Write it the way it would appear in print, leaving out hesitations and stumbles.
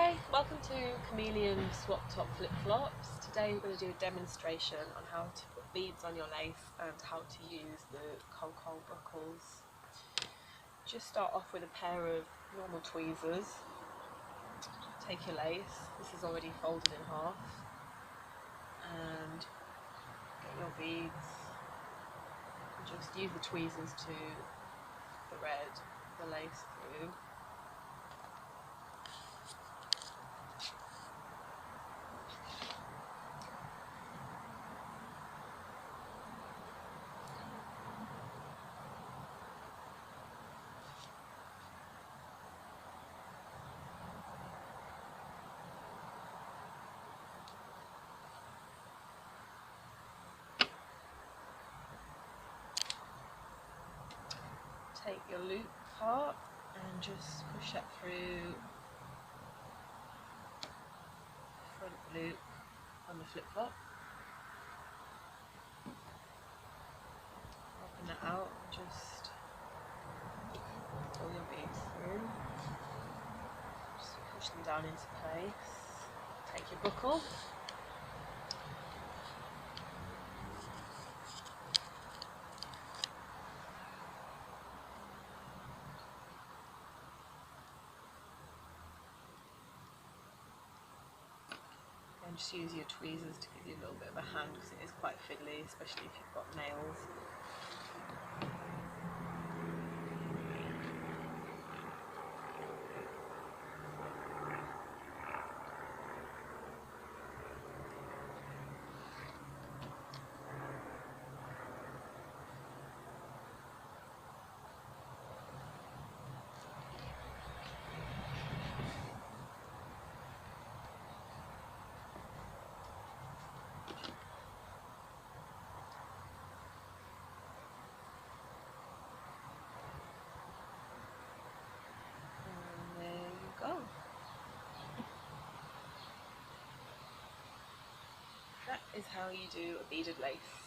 Hi, welcome to Chameleon Swap-Top FlipFlops. Today we're going to do a demonstration on how to put beads on your lace and how to use the Coco buckles. Just start off with a pair of normal tweezers. Take your lace, this is already folded in half, and get your beads. Just use the tweezers to thread the lace through. Take your loop part and just push that through front loop on the flip-flop. Open that out and just pull your beads through. Just push them down into place. Take your buckle. And just use your tweezers to give you a little bit of a hand because it is quite fiddly, especially if you've got nails. That is how you do a beaded lace.